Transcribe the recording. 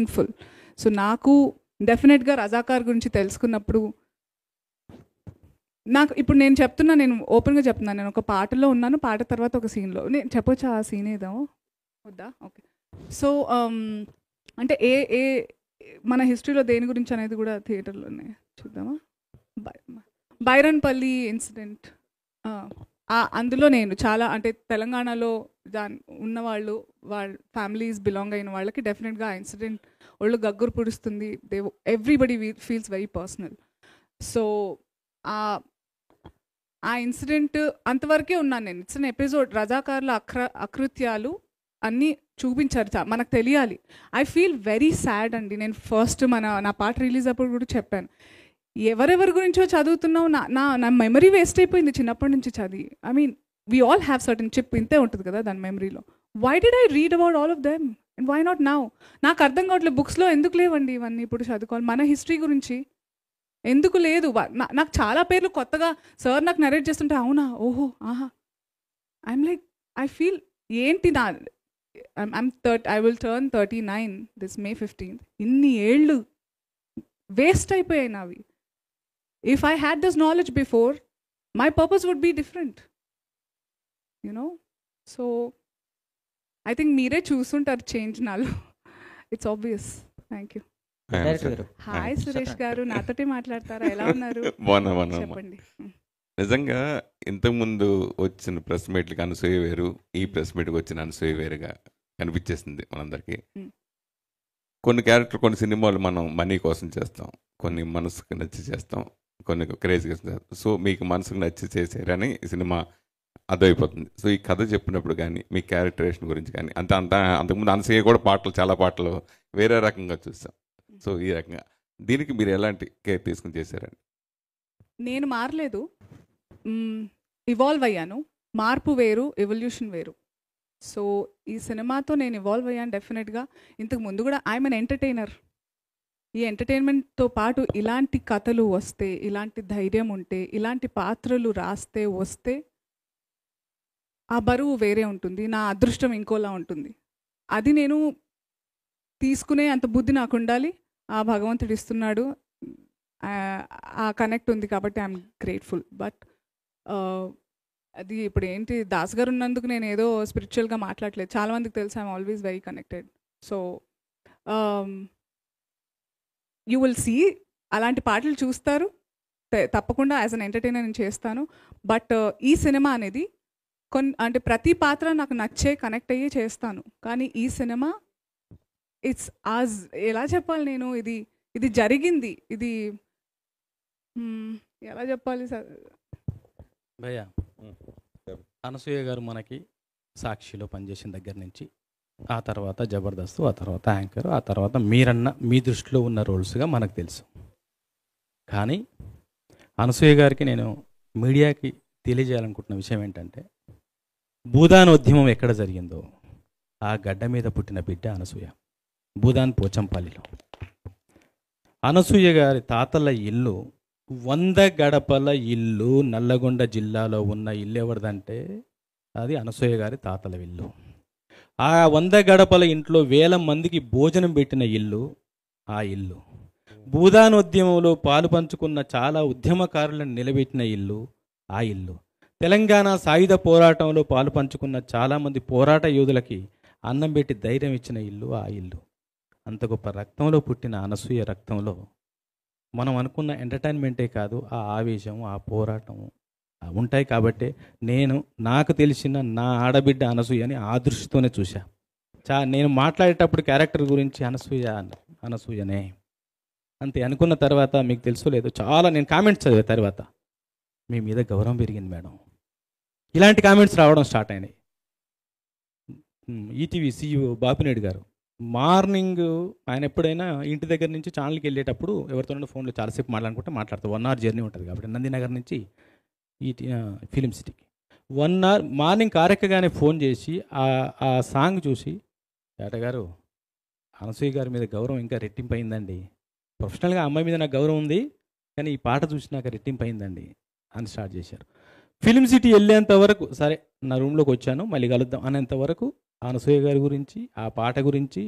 Thankful. So నాకు డెఫినెట్గా రజాకార్ గురించి తెలుసుకున్నప్పుడు నాకు ఇప్పుడు నేను చెప్తున్నా, నేను ఓపెన్గా చెప్తున్నాను, నేను ఒక పాటలో ఉన్నాను, పాట తర్వాత ఒక సీన్లో నేను చెప్పొచ్చా ఆ సీన్ ఏదో వద్దా? ఓకే. సో అంటే ఏ ఏ మన హిస్టరీలో దేని గురించి అనేది కూడా థియేటర్లోనే చూద్దామా. బైరన్పల్లి ఇన్సిడెంట్, అందులో నేను చాలా అంటే తెలంగాణలో ఉన్నవాళ్ళు, వాళ్ళ ఫ్యామిలీస్ బిలాంగ్ అయిన వాళ్ళకి డెఫినెట్గా ఆ ఇన్సిడెంట్ ఒళ్ళు గగ్గురు పుడుస్తుంది. Everybody feels very personal. So ఆ ఇన్సిడెంట్ అంతవరకే ఉన్నాను నేను. It's an episode. రజాకార్ల అకృత్యాలు అన్నీ చూపించారు, మనకు తెలియాలి. ఐ ఫీల్ వెరీ సాడ్ అండి. నేను ఫస్ట్ నా పాట రిలీజ్ అప్పుడు కూడా చెప్పాను, ఎవరెవరి గురించో చదువుతున్నావు, నా మెమరీ వేస్ట్ అయిపోయింది చిన్నప్పటి నుంచి చదివి. I mean we all have certain chip, ఇంతే ఉంటుంది కదా దాని మెమరీలో. Why did I read about all of them and why not now? నాకు అర్థం కావట్లేదు, బుక్స్లో ఎందుకు లేవండి ఇవన్నీ ఇప్పుడు చదువుకోవాలి. మన హిస్టరీ గురించి ఎందుకు లేదు? నాకు చాలా పేర్లు కొత్తగా సార్ నాకు నరేట్ చేస్తుంటే అవునా, ఓహో, ఆహా, ఐఎమ్ లైక్ ఐ ఫీల్ ఏంటి నా I will turn 39 this May 15th. ఇన్ని ఏళ్ళు వేస్ట్ అయిపోయాయి నావి. If I had this knowledge before, my purpose would be different, you know. So I think మీరే చూస్తుంటారు చేంజ్ నాలో. It's obvious. Thank you. Hi Suresh garu, నాతోటి మాట్లాడతారా? ఎలా ఉన్నారు? చెప్పండి. నిజంగా ఇంతకుముందు వచ్చిన ప్రెస్ మీట్లకి అనసూయ వేరు, ఈ ప్రెస్ మీట్కి వచ్చిన అనసూయ వేరుగా కనిపించేసింది మనందరికీ. కొన్ని క్యారెక్టర్, కొన్ని సినిమాలు మనం మనీ కోసం చేస్తాం, కొన్ని మనసుకు నచ్చి చేస్తాం, కొన్ని క్రేజ్గా చేస్తాం. సో మీకు మనసుకు నచ్చి చేసారని ఈ సినిమా అర్థమైపోతుంది. సో ఈ కథ చెప్పినప్పుడు కానీ మీ క్యారెక్టరేషన్ గురించి కానీ అంతకుముందు అనసూయ కూడా చాలా పాటలు వేరే రకంగా చూస్తాం. సో ఈ రకంగా దీనికి మీరు ఎలాంటి కేర్ తీసుకుని చేశారండి? నేను మారలేదు, ఇవాల్వ్ అయ్యాను. మార్పు వేరు, ఎవల్యూషన్ వేరు. సో ఈ సినిమాతో నేను ఇవాల్వ్ అయ్యాను డెఫినెట్గా. ఇంతకు ముందు కూడా ఐఎమ్ అన్ ఎంటర్టైనర్. ఈ ఎంటర్టైన్మెంట్తో పాటు ఇలాంటి కథలు వస్తే, ఇలాంటి ధైర్యం ఉంటే, ఇలాంటి పాత్రలు రాస్తే వస్తే ఆ బరువు వేరే ఉంటుంది, నా అదృష్టం ఇంకోలా ఉంటుంది. అది నేను తీసుకునే అంత బుద్ధి నాకు ఉండాలి, ఆ భగవంతుడు ఇస్తున్నాడు, ఆ కనెక్ట్ ఉంది కాబట్టి ఐఎమ్ గ్రేట్ఫుల్. బట్ అది ఇప్పుడు ఏంటి, దాస్ గారు ఉన్నందుకు నేను ఏదో స్పిరిచువల్గా మాట్లాడలేదు. చాలామందికి తెలుసు I'm always very connected. So you will see, అలాంటి పాటలు చూస్తారు తప్పకుండా. యాజ్ అన్ ఎంటర్టైనర్ నేను చేస్తాను. బట్ ఈ సినిమా అనేది అంటే ప్రతి పాత్ర నాకు నచ్చే కనెక్ట్ అయ్యి చేస్తాను. కానీ ఈ సినిమా ఇట్స్ ఎలా చెప్పాలి నేను, ఇది జరిగింది, ఇది ఎలా చెప్పాలి సార్? భయ్యా, అనసూయ గారు మనకి సాక్షిలో పనిచేసిన దగ్గర నుంచి, ఆ తర్వాత జబర్దస్త్, ఆ తర్వాత యాంకర్, ఆ తర్వాత మీరన్న మీ దృష్టిలో ఉన్న రోల్స్గా మనకు తెలుసు. కానీ అనసూయ గారికి నేను మీడియాకి తెలియజేయాలనుకుంటున్న విషయం ఏంటంటే, భూదానోద్యమం ఎక్కడ జరిగిందో ఆ గడ్డ మీద పుట్టిన బిడ్డ అనసూయ. భూదాన్ పోచంపల్లిలో. అనసూయ గారి తాతల ఇల్లు 100 గడపల ఇల్లు. నల్లగొండ జిల్లాలో ఉన్న ఇల్లు ఎవరిదంటే అది అనసూయ గారి తాతల ఇల్లు. ఆ 100 గడపల ఇంట్లో 1000 మందికి భోజనం పెట్టిన ఇల్లు ఆ ఇల్లు. భూదానోద్యమంలో పాలు పంచుకున్న చాలా ఉద్యమకారులను నిలబెట్టిన ఇల్లు ఆ ఇల్లు. తెలంగాణ సాయుధ పోరాటంలో పాలు పంచుకున్న చాలామంది పోరాట యోధులకి అన్నం పెట్టి ధైర్యం ఇచ్చిన ఇల్లు ఆ ఇల్లు. అంత గొప్ప రక్తంలో పుట్టిన అనసూయ రక్తంలో మనం అనుకున్న ఎంటర్టైన్మెంటే కాదు, ఆ ఆవేశం, ఆ పోరాటం ఉంటాయి. కాబట్టి నాకు తెలిసిన నా ఆడబిడ్డ అనసూయని ఆ దృష్టితోనే చూశా. నేను మాట్లాడేటప్పుడు క్యారెక్టర్ గురించి అనసూయనే అంతే అనుకున్న తర్వాత మీకు తెలుసో లేదో చాలా నేను కామెంట్స్ చదివే తర్వాత మీ మీద గౌరవం పెరిగింది మేడం, ఇలాంటి కామెంట్స్ రావడం స్టార్ట్ అయినాయి. ఈటీవీ CEO బాపినేడు గారు మార్నింగ్ ఆయన ఎప్పుడైనా ఇంటి దగ్గర నుంచి ఛానల్కి వెళ్ళేటప్పుడు ఎవరితోనైనా ఫోన్లో చాలాసేపు మాట్లాడతారు. 1 hour జర్నీ ఉంటుంది కాబట్టి నందినగర్ నుంచి ఫిలిం సిటీకి 1 hour మార్నింగ్ కారెక్కగానే ఫోన్ చేసి ఆ సాంగ్ చూసి, ఏటగారు అనసూయ గారి మీద గౌరవం ఇంకా రెట్టింపు అయిందండి, ప్రొఫెషనల్గా అమ్మాయి మీద నాకు గౌరవం ఉంది కానీ ఈ పాట చూసి నాకు రెట్టింపు అయిందండి అని స్టార్ట్ చేశారు. ఫిలిం సిటీ వెళ్ళేంత వరకు సరే నా రూమ్లోకి వచ్చాను మళ్ళీ కలుద్దాం అనేంత వరకు అనసూయ గారి గురించి, ఆ పాట గురించి,